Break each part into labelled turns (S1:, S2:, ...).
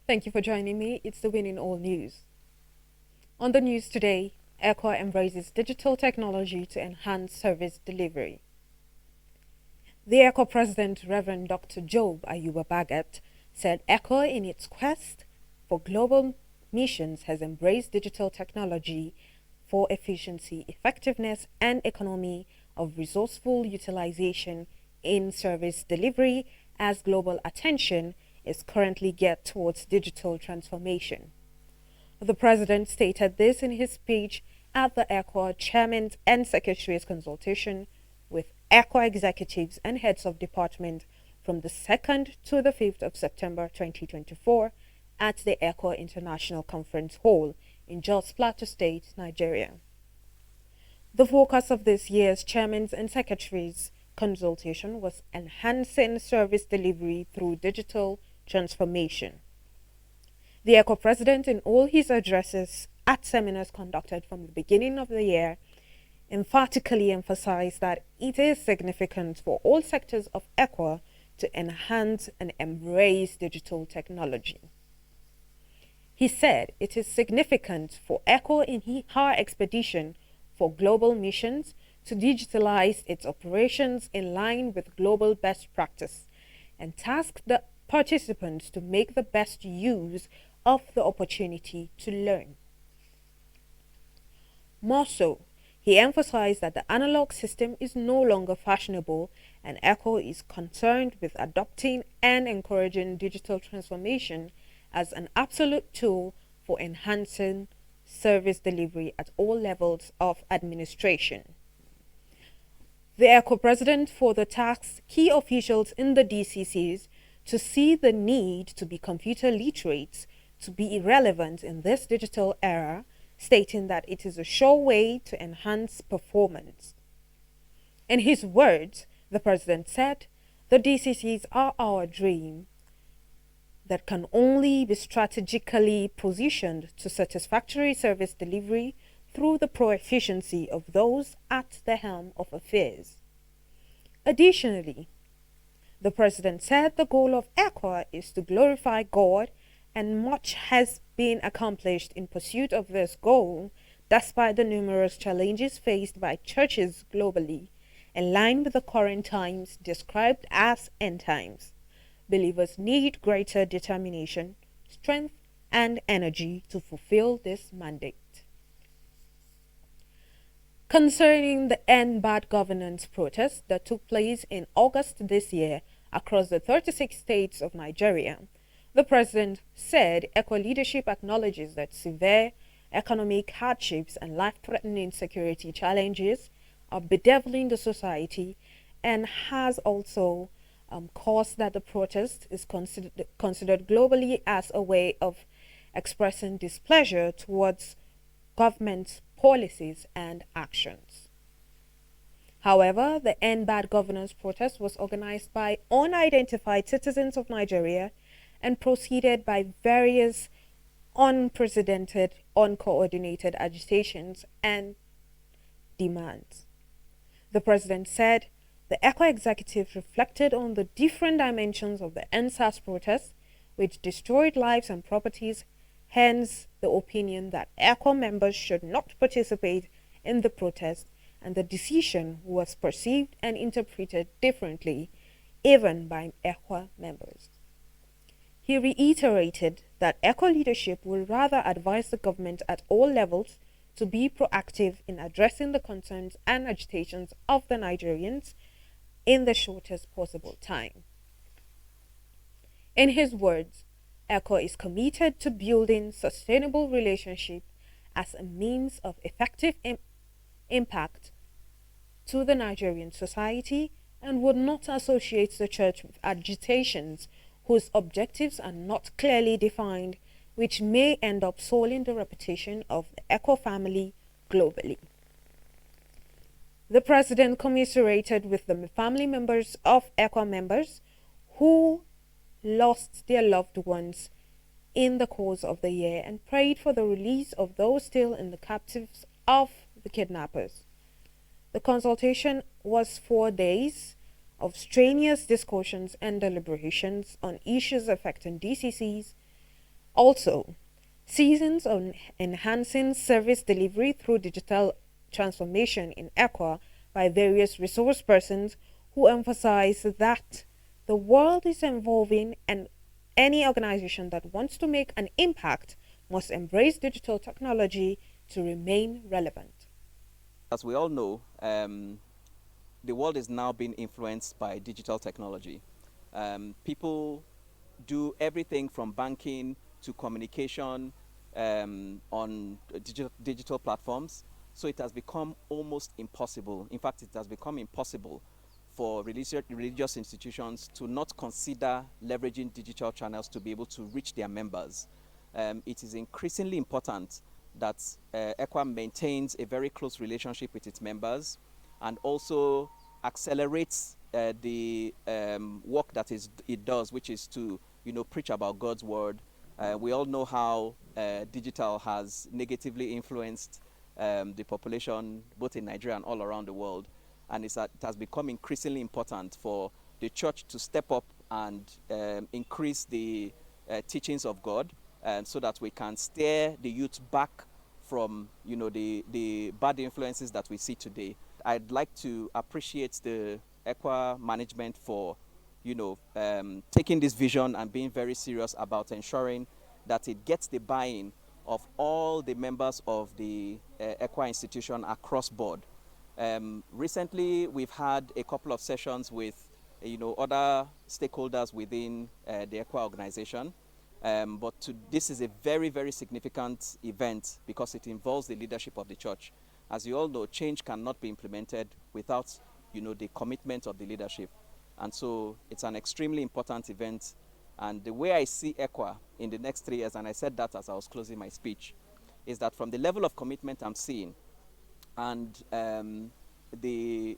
S1: Thank you for joining me. It's the Win in All News. On the news today, ECHO embraces digital technology to enhance service delivery. The ECHO president, Reverend Dr. Job Ayuba Bagat, said ECHO, in its quest for global missions, has embraced digital technology for efficiency, effectiveness, and economy of resourceful utilization in service delivery as global attention is currently geared towards digital transformation. The president stated this in his speech at the ECHO Chairman's and Secretary's consultation with ECHO executives and heads of department from the 2nd to the 5th of September 2024 at the ECHO International Conference Hall in Jos Plateau State, Nigeria. The focus of this year's Chairman's and Secretary's consultation was enhancing service delivery through digital transformation. The ECHO president, in all his addresses at seminars conducted from the beginning of the year, emphatically emphasized that it is significant for all sectors of ECHO to enhance and embrace digital technology. He said it is significant for ECHO in her expedition for global missions to digitalize its operations in line with global best practice and task the participants to make the best use of the opportunity to learn. More so, he emphasized that the analog system is no longer fashionable and ECHO is concerned with adopting and encouraging digital transformation as an absolute tool for enhancing service delivery at all levels of administration. The ECHO president further tasked key officials in the DCCs to see the need to be computer literate to be irrelevant in this digital era, stating that it is a sure way to enhance performance. In his words, the president said, "The DCCs are our dream that can only be strategically positioned to satisfactory service delivery through the pro-efficiency of those at the helm of affairs." Additionally, the president said the goal of ECHO is to glorify God, and much has been accomplished in pursuit of this goal, despite the numerous challenges faced by churches globally, in line with the current times described as end times. Believers need greater determination, strength, and energy to fulfill this mandate. Concerning the End Bad Governance protest that took place in August this year across the 36 states of Nigeria, the president said ECHO leadership acknowledges that severe economic hardships and life-threatening security challenges are bedeviling the society and has also caused that the protest is considered globally as a way of expressing displeasure towards government's policies and actions. However, the End Bad Governance protest was organized by unidentified citizens of Nigeria and proceeded by various unprecedented, uncoordinated agitations and demands. The president said the ECHO executive reflected on the different dimensions of the NSAS protest, which destroyed lives and properties, hence the opinion that ECHO members should not participate in the protest, and the decision was perceived and interpreted differently, even by ECHO members. He reiterated that ECHO leadership will rather advise the government at all levels to be proactive in addressing the concerns and agitations of the Nigerians in the shortest possible time. In his words, ECHO is committed to building sustainable relationship as a means of effective impact to the Nigerian society and would not associate the church with agitations whose objectives are not clearly defined, which may end up soiling the reputation of the ECHO family globally. The president commiserated with the family members of ECHO members who lost their loved ones in the course of the year and prayed for the release of those still in the captives of the kidnappers. The consultation was 4 days of strenuous discussions and deliberations on issues affecting DCCs, Also, seasons on enhancing service delivery through digital transformation in ECHA by various resource persons who emphasize that the world is evolving and any organization that wants to make an impact must embrace digital technology to remain relevant.
S2: As we all know, the world is now being influenced by digital technology. People do everything from banking to communication on digital platforms. So it has become almost impossible. In fact, it has become impossible for religious institutions to not consider leveraging digital channels to be able to reach their members. It is increasingly important that ECWA maintains a very close relationship with its members and also accelerates the work that it does, which is to preach about God's word. We all know how digital has negatively influenced the population, both in Nigeria and all around the world, and it has become increasingly important for the church to step up and increase the teachings of God, so that we can steer the youth back from the bad influences that we see today. I'd like to appreciate the ECWA management for taking this vision and being very serious about ensuring that it gets the buy-in of all the members of the ECWA institution across board. Recently, we've had a couple of sessions with other stakeholders within the ECWA organization. This is a very, very significant event because it involves the leadership of the church. As you all know, change cannot be implemented without the commitment of the leadership. And so it's an extremely important event. And the way I see ECWA in the next 3 years, and I said that as I was closing my speech, is that from the level of commitment I'm seeing and the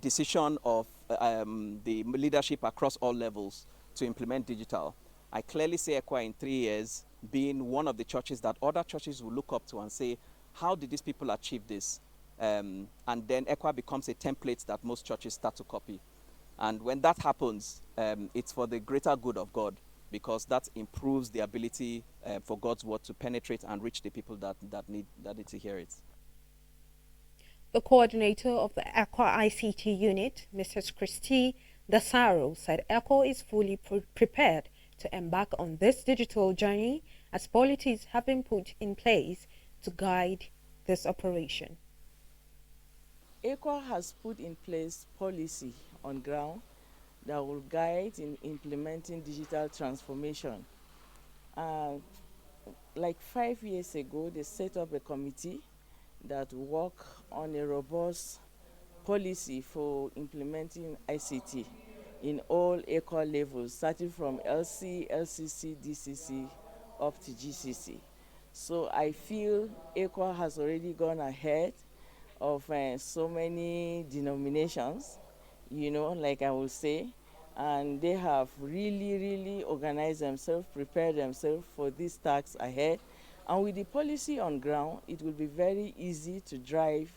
S2: decision of the leadership across all levels to implement digital, I clearly see ECWA in 3 years being one of the churches that other churches will look up to and say, how did these people achieve this? And then ECWA becomes a template that most churches start to copy. And when that happens, it's for the greater good of God, because that improves the ability for God's word to penetrate and reach the people that need to hear it.
S1: The coordinator of the ECHO ICT unit, Mrs. Christy Dasaro, said ECHO is fully prepared to embark on this digital journey as policies have been put in place to guide this operation.
S3: ECHO has put in place policy on ground that will guide in implementing digital transformation. Like 5 years ago, they set up a committee that work on a robust policy for implementing ICT in all ECHO levels, starting from LC, LCC, DCC, up to GCC. So I feel ECHO has already gone ahead of so many denominations, like I will say, and they have really organized themselves, prepared themselves for these tasks ahead. And with the policy on ground, it will be very easy to drive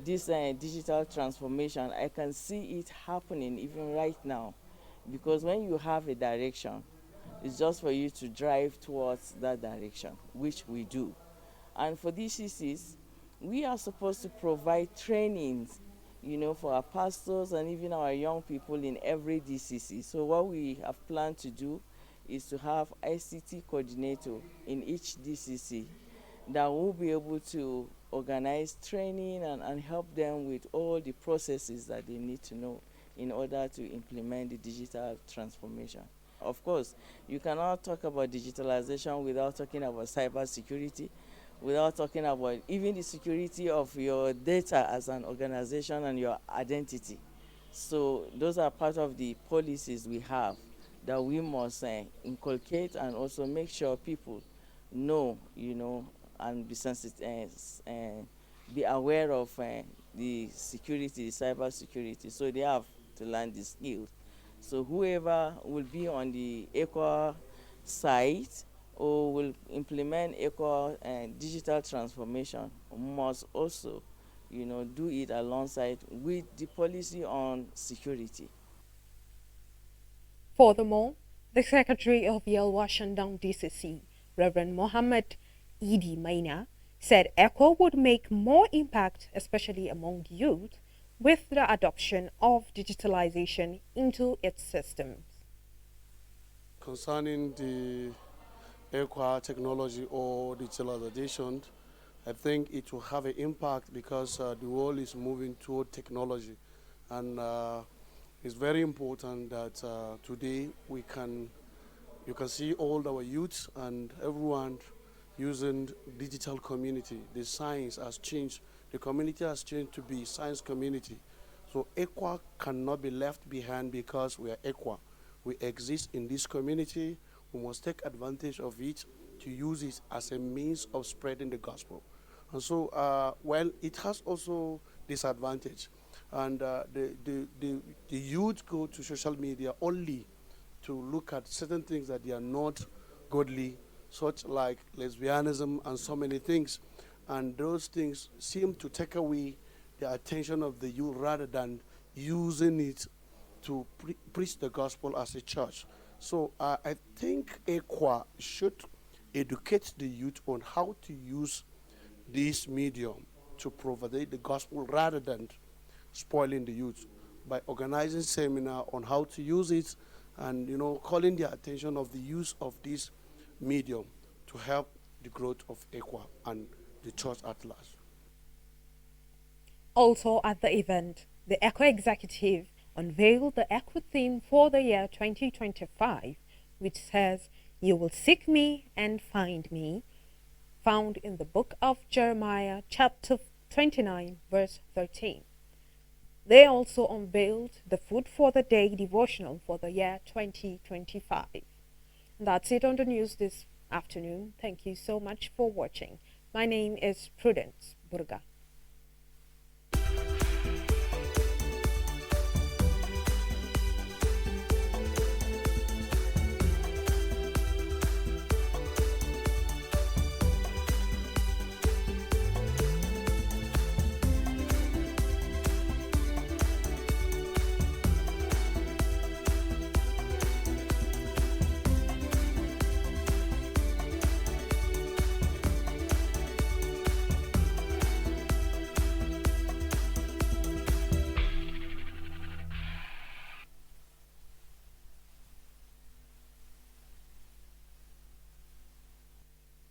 S3: this digital transformation. I can see it happening even right now, because when you have a direction, it's just for you to drive towards that direction, which we do. And for DCCs, we are supposed to provide trainings, for our pastors and even our young people in every DCC. So what we have planned to do is to have ICT coordinator in each DCC that will be able to organize training and help them with all the processes that they need to know in order to implement the digital transformation. Of course, you cannot talk about digitalization without talking about cybersecurity, without talking about even the security of your data as an organization and your identity. So those are part of the policies we have that we must inculcate and also make sure people know, and be sensitive, be aware of the security, the cyber security. So they have to learn the skills. So whoever will be on the ECHO site or will implement ECHO digital transformation must also, do it alongside with the policy on security.
S1: Furthermore, The Secretary of Yale Washington DCC, Reverend Mohammed Idi Maina, said ECHO would make more impact, especially among youth, with the adoption of digitalization into its systems.
S4: Concerning the aircraft technology or digitalization, I think it will have an impact because the world is moving toward technology, and it's very important that today you can see all our youths and everyone using digital community. The science has changed. The community has changed to be science community. So EQUA cannot be left behind because we are EQUA. We exist in this community. We must take advantage of it to use it as a means of spreading the gospel. And so, well, it has also disadvantage. And the youth go to social media only to look at certain things that they are not godly, such like lesbianism and so many things. And those things seem to take away the attention of the youth rather than using it to preach the gospel as a church. So I think EQUA should educate the youth on how to use this medium to propagate the gospel rather than spoiling the youth by organizing seminar on how to use it and calling the attention of the use of this medium to help the growth of EQUA and the church at large.
S1: Also at the event, the ECHO executive unveiled the ECHO theme for the year 2025, which says, "You will seek me and find me," found in the book of Jeremiah chapter 29, verse 13. They also unveiled the Food for the Day devotional for the year 2025. That's it on the news this afternoon. Thank you so much for watching. My name is Prudence Burga.